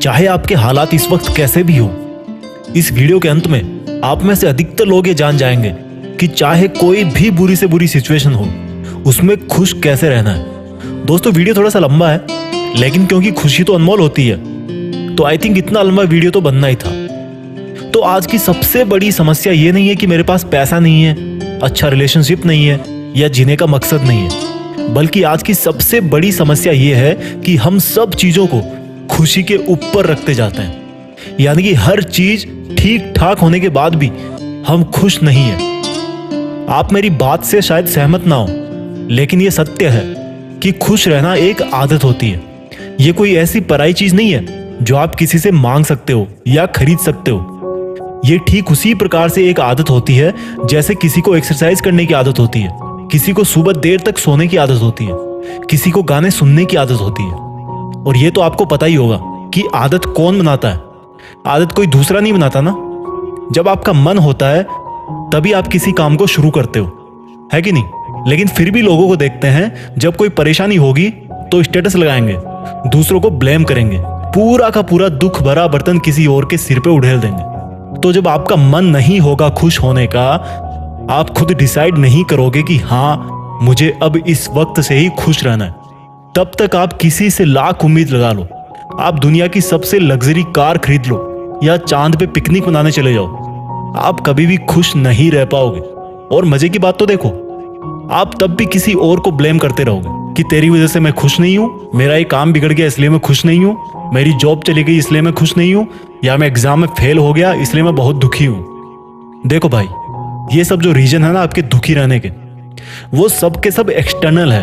चाहे आपके हालात इस वक्त कैसे भी हो। इस वीडियो के अंत में आप में से अधिकतर लोग ये जान जाएंगे कि चाहे कोई भी बुरी से बुरी सिचुएशन हो, उसमें खुश कैसे रहना है। दोस्तों वीडियो थोड़ा सा लंबा है, लेकिन क्योंकि खुशी तो अनमोल होती है, तो आई थिंक इतना लंबा वीडियो तो बनना ही था। तो आज की सबसे बड़ी समस्या ये नहीं है कि मेरे पास पैसा नहीं है, अच्छा रिलेशनशिप नहीं है या जीने का मकसद नहीं है, बल्कि आज की सबसे बड़ी समस्या ये है कि हम सब चीजों को खुशी के ऊपर रखते जाते हैं। यानी कि हर चीज ठीक ठाक होने के बाद भी हम खुश नहीं हैं। आप मेरी बात से शायद सहमत ना हो, लेकिन यह सत्य है कि खुश रहना एक आदत होती है। यह कोई ऐसी पराई चीज नहीं है जो आप किसी से मांग सकते हो या खरीद सकते हो। यह ठीक उसी प्रकार से एक आदत होती है जैसे किसी को एक्सरसाइज करने की आदत होती है, किसी को सुबह देर तक सोने की आदत होती है, किसी को गाने सुनने की आदत होती है। और ये तो आपको पता ही होगा कि आदत कौन बनाता है। आदत कोई दूसरा नहीं बनाता ना। जब आपका मन होता है तभी आप किसी काम को शुरू करते हो, है कि नहीं। लेकिन फिर भी लोगों को देखते हैं, जब कोई परेशानी होगी तो स्टेटस लगाएंगे, दूसरों को ब्लेम करेंगे, पूरा का पूरा दुख भरा बर्तन किसी और के सिर पे उड़ेल देंगे। तो जब आपका मन नहीं होगा खुश होने का, आप खुद डिसाइड नहीं करोगे कि हाँ मुझे अब इस वक्त से ही खुश रहना है, तब तक आप किसी से लाख उम्मीद लगा लो, आप दुनिया की सबसे लग्जरी कार खरीद लो या चांद पे पिकनिक मनाने चले जाओ, आप कभी भी खुश नहीं रह पाओगे। और मजे की बात तो देखो, आप तब भी किसी और को ब्लेम करते रहोगे कि तेरी वजह से मैं खुश नहीं हूं, मेरा ये काम बिगड़ गया इसलिए मैं खुश नहीं हूं, मेरी जॉब चली गई इसलिए मैं खुश नहीं हूं, या मैं एग्जाम में फेल हो गया इसलिए मैं बहुत दुखी हूं। देखो भाई, ये सब जो रीजन है ना आपके दुखी रहने के, वो सब के सब एक्सटर्नल है,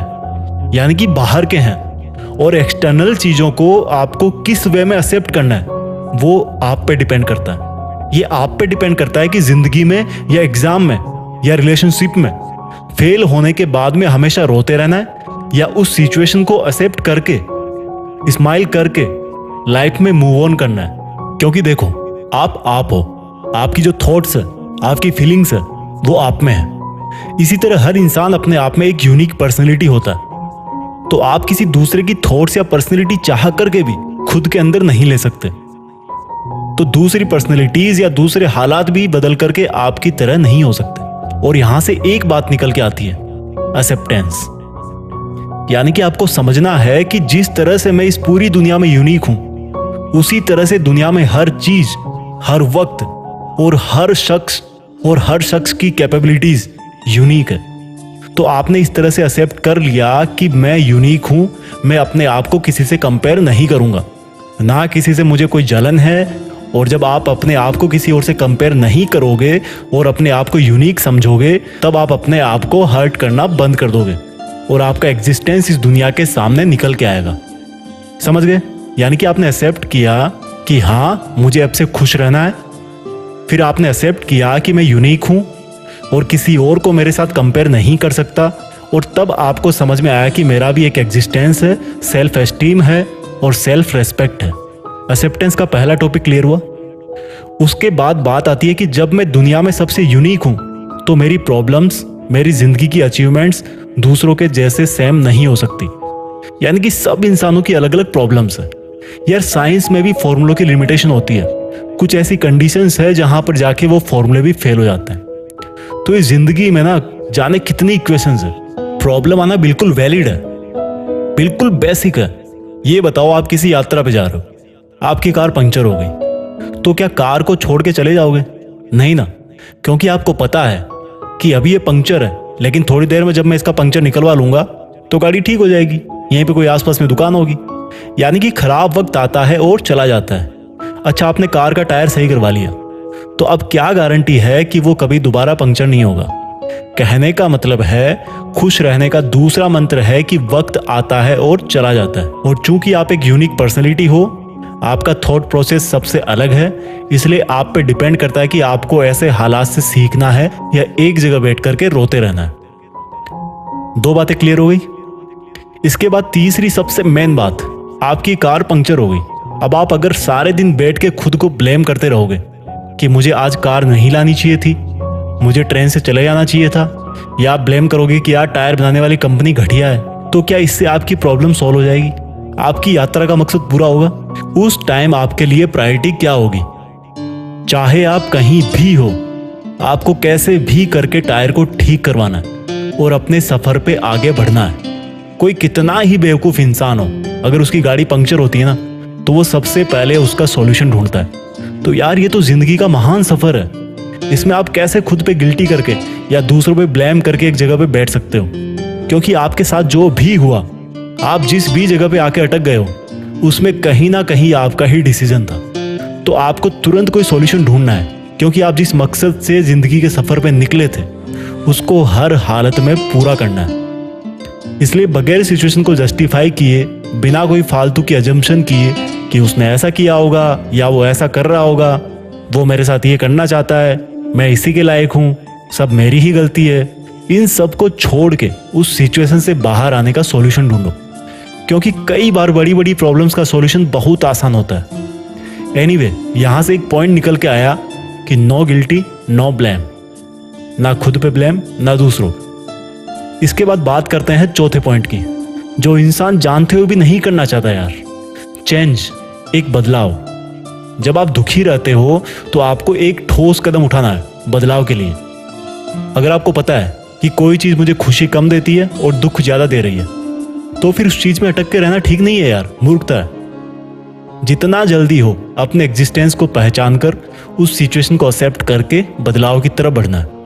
यानी कि बाहर के हैं। और एक्सटर्नल चीजों को आपको किस वे में एक्सेप्ट करना है वो आप पे डिपेंड करता है। ये आप पे डिपेंड करता है कि जिंदगी में या एग्जाम में या रिलेशनशिप में फेल होने के बाद में हमेशा रोते रहना है या उस सिचुएशन को एक्सेप्ट करके स्माइल करके लाइफ में मूव ऑन करना है। क्योंकि देखो, आप हो, आपकी जो थॉट्स है, आपकी फीलिंग्स है, वो आप में है। इसी तरह हर इंसान अपने आप में एक यूनिक पर्सनैलिटी होता है। तो आप किसी दूसरे की थॉट्स या पर्सनैलिटी चाह करके भी खुद के अंदर नहीं ले सकते। तो दूसरी पर्सनैलिटीज या दूसरे हालात भी बदल करके आपकी तरह नहीं हो सकते। और यहां से एक बात निकल के आती है, एक्सेप्टेंस। यानी कि आपको समझना है कि जिस तरह से मैं इस पूरी दुनिया में यूनिक हूं, उसी तरह से दुनिया में हर चीज, हर वक्त और हर शख्स की कैपेबिलिटीज यूनिक है। तो आपने इस तरह से एक्सेप्ट कर लिया कि मैं यूनिक हूं, मैं अपने आप को किसी से कंपेयर नहीं करूंगा, ना किसी से मुझे कोई जलन है। और जब आप अपने आप को किसी और से कंपेयर नहीं करोगे और अपने आप को यूनिक समझोगे, तब आप अपने आप को हर्ट करना बंद कर दोगे और आपका एग्जिस्टेंस इस दुनिया के सामने निकल के आएगा। समझ गए? यानी कि आपने एक्सेप्ट किया कि हाँ मुझे अब से खुश रहना है, फिर आपने एक्सेप्ट किया कि मैं यूनिक हूं और किसी और को मेरे साथ कंपेयर नहीं कर सकता, और तब आपको समझ में आया कि मेरा भी एक एग्जिस्टेंस है, सेल्फ एस्टीम है और सेल्फ रेस्पेक्ट है। एक्सेप्टेंस का पहला टॉपिक क्लियर हुआ। उसके बाद बात आती है कि जब मैं दुनिया में सबसे यूनिक हूं, तो मेरी प्रॉब्लम्स, मेरी जिंदगी की अचीवमेंट्स दूसरों के जैसे सेम नहीं हो सकती। यानी कि सब इंसानों की अलग अलग प्रॉब्लम्स है। यार साइंस में भी फॉर्मूलों की लिमिटेशन होती है, कुछ ऐसी कंडीशंस है जहां पर जाके वो फॉर्मूले भी फेल हो जाते हैं। तो इस जिंदगी में ना जाने कितनी इक्वेशंस है, प्रॉब्लम आना बिल्कुल वैलिड है, बिल्कुल बेसिक है। ये बताओ, आप किसी यात्रा पे जा रहे हो, आपकी कार पंक्चर हो गई, तो क्या कार को छोड़ के चले जाओगे? नहीं ना, क्योंकि आपको पता है कि अभी ये पंक्चर है, लेकिन थोड़ी देर में जब मैं इसका पंक्चर निकलवा लूंगा तो गाड़ी ठीक हो जाएगी, यहीं पे कोई आसपास में दुकान होगी। यानी कि खराब वक्त आता है और चला जाता है। अच्छा, आपने कार का टायर सही करवा लिया, तो अब क्या गारंटी है कि वो कभी दोबारा पंक्चर नहीं होगा? कहने का मतलब है, खुश रहने का दूसरा मंत्र है कि वक्त आता है और चला जाता है। और चूंकि आप एक यूनिक पर्सनैलिटी हो, आपका थॉट प्रोसेस सबसे अलग है, इसलिए आप पे डिपेंड करता है कि आपको ऐसे हालात से सीखना है या एक जगह बैठ करके रोते रहना है। दो बातें क्लियर हो गई। इसके बाद तीसरी सबसे मेन बात, आपकी कार पंक्चर हो गई। अब आप अगर सारे दिन बैठ के खुद को ब्लेम करते रहोगे कि मुझे आज कार नहीं लानी चाहिए थी, मुझे ट्रेन से चले जाना चाहिए था, या आप ब्लेम करोगे कि यार टायर बनाने वाली कंपनी घटिया है, तो क्या इससे आपकी प्रॉब्लम सॉल्व हो जाएगी? आपकी यात्रा का मकसद पूरा होगा, उस टाइम आपके लिए प्रायोरिटी क्या होगी? चाहे आप कहीं भी हो, आपको कैसे भी करके टायर को ठीक करवाना है और अपने सफर पे आगे बढ़ना है। कोई कितना ही बेवकूफ इंसान हो, अगर उसकी गाड़ी पंक्चर होती है ना, तो वो सबसे पहले उसका सॉल्यूशन ढूंढता है। तो यार, ये तो जिंदगी का महान सफर है। इसमें आप कैसे खुद पे गिल्टी करके या दूसरों पे ब्लेम करके एक जगह पे बैठ सकते हो? क्योंकि आपके साथ जो भी हुआ, आप जिस भी जगह पे आके अटक गए हो, उसमें कहीं ना कहीं आपका ही डिसीजन था। तो आपको तुरंत कोई सॉल्यूशन ढूंढना है, क्योंकि आप जिस मकसद से जिंदगी के सफर पे निकले थे, उसको हर हालत में पूरा करना है। इसलिए बगैर सिचुएशन को जस्टिफाई किए, बिना कोई फालतू की अजम्पशन किए कि उसने ऐसा किया होगा या वो ऐसा कर रहा होगा, वो मेरे साथ ये करना चाहता है, मैं इसी के लायक हूँ, सब मेरी ही गलती है, इन सब को छोड़ के उस सिचुएशन से बाहर आने का सॉल्यूशन ढूंढो। क्योंकि कई बार बड़ी बड़ी प्रॉब्लम्स का सॉल्यूशन बहुत आसान होता है। एनीवे, यहाँ से एक पॉइंट निकल के आया कि नो गिल्टी नो ब्लेम, ना खुद पे ब्लेम ना दूसरों। इसके बाद बात करते हैं चौथे पॉइंट की, जो इंसान जानते हुए भी नहीं करना चाहता यार। चेंज, एक बदलाव। जब आप दुखी रहते हो तो आपको एक ठोस कदम उठाना है बदलाव के लिए। अगर आपको पता है कि कोई चीज़ मुझे खुशी कम देती है और दुख ज़्यादा दे रही है, तो फिर उस चीज़ में अटक के रहना ठीक नहीं है यार, मूर्खता है। जितना जल्दी हो अपने एग्जिस्टेंस को पहचान कर उस सिचुएशन को एक्सेप्ट करके बदलाव की तरफ बढ़ना है।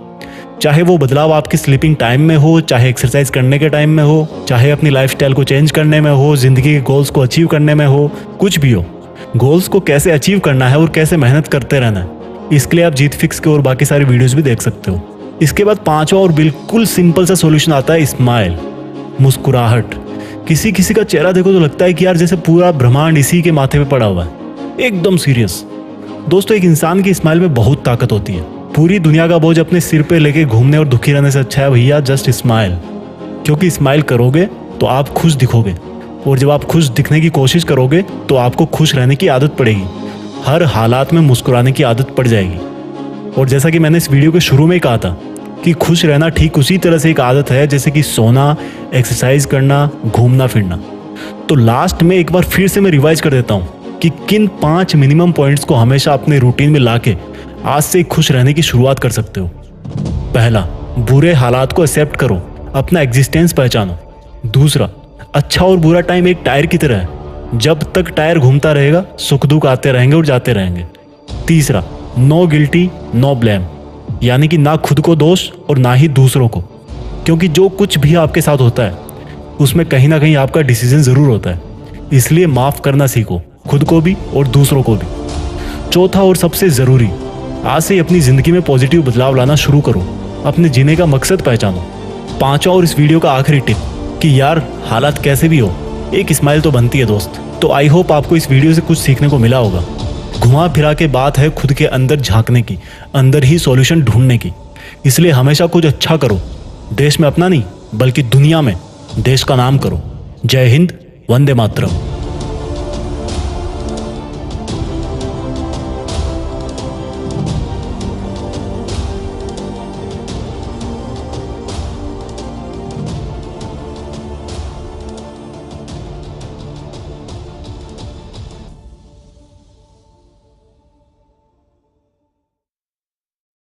चाहे वो बदलाव आपकी स्लीपिंग टाइम में हो, चाहे एक्सरसाइज करने के टाइम में हो, चाहे अपनी लाइफस्टाइल को चेंज करने में हो, जिंदगी के गोल्स को अचीव करने में हो, कुछ भी हो। गोल्स को कैसे अचीव करना है और कैसे मेहनत करते रहना है, इसके लिए आप जीत फिक्स के और बाकी सारी वीडियोस भी देख सकते हो। इसके बाद पांचवा और बिल्कुल सिंपल सा सॉल्यूशन आता है स्माइल, मुस्कुराहट। किसी किसी का चेहरा देखो तो लगता है कि यार जैसे पूरा ब्रह्मांड इसी के माथे पे पड़ा हुआ है, एकदम सीरियस। दोस्तों, एक इंसान की स्माइल में बहुत ताकत होती है। पूरी दुनिया का बोझ अपने सिर पे लेके घूमने और दुखी रहने से अच्छा है भैया जस्ट स्माइल। क्योंकि स्माइल करोगे तो आप खुश दिखोगे, और जब आप खुश दिखने की कोशिश करोगे तो आपको खुश रहने की आदत पड़ेगी। हर हालात में मुस्कुराने की आदत पड़ जाएगी। और जैसा कि मैंने इस वीडियो के शुरू में ही कहा था कि खुश रहना ठीक उसी तरह से एक आदत है जैसे कि सोना, एक्सरसाइज करना, घूमना फिरना। तो लास्ट में एक बार फिर से मैं रिवाइज कर देता हूँ कि किन 5 मिनिमम पॉइंट्स को हमेशा अपने रूटीन में लाके आज से खुश रहने की शुरुआत कर सकते हो। पहला, बुरे हालात को एक्सेप्ट करो, अपना एग्जिस्टेंस पहचानो। दूसरा, अच्छा और बुरा टाइम एक टायर की तरह है, जब तक टायर घूमता रहेगा सुख दुख आते रहेंगे और जाते रहेंगे। तीसरा, नो गिल्टी नो ब्लेम, यानी कि ना खुद को दोष और ना ही दूसरों को, क्योंकि जो कुछ भी आपके साथ होता है उसमें कहीं ना कहीं आपका डिसीजन जरूर होता है। इसलिए माफ करना सीखो, खुद को भी और दूसरों को भी। चौथा और सबसे जरूरी, आज से अपनी जिंदगी में पॉजिटिव बदलाव लाना शुरू करो, अपने जीने का मकसद पहचानो। पांचवा और इस वीडियो का आखिरी टिप कि यार हालात कैसे भी हो, एक स्माइल तो बनती है दोस्त। तो आई होप आपको इस वीडियो से कुछ सीखने को मिला होगा। घुमा फिरा के बात है खुद के अंदर झांकने की, अंदर ही सॉल्यूशन ढूंढने की। इसलिए हमेशा कुछ अच्छा करो, देश में अपना नहीं बल्कि दुनिया में देश का नाम करो। जय हिंद, वंदे मातरम।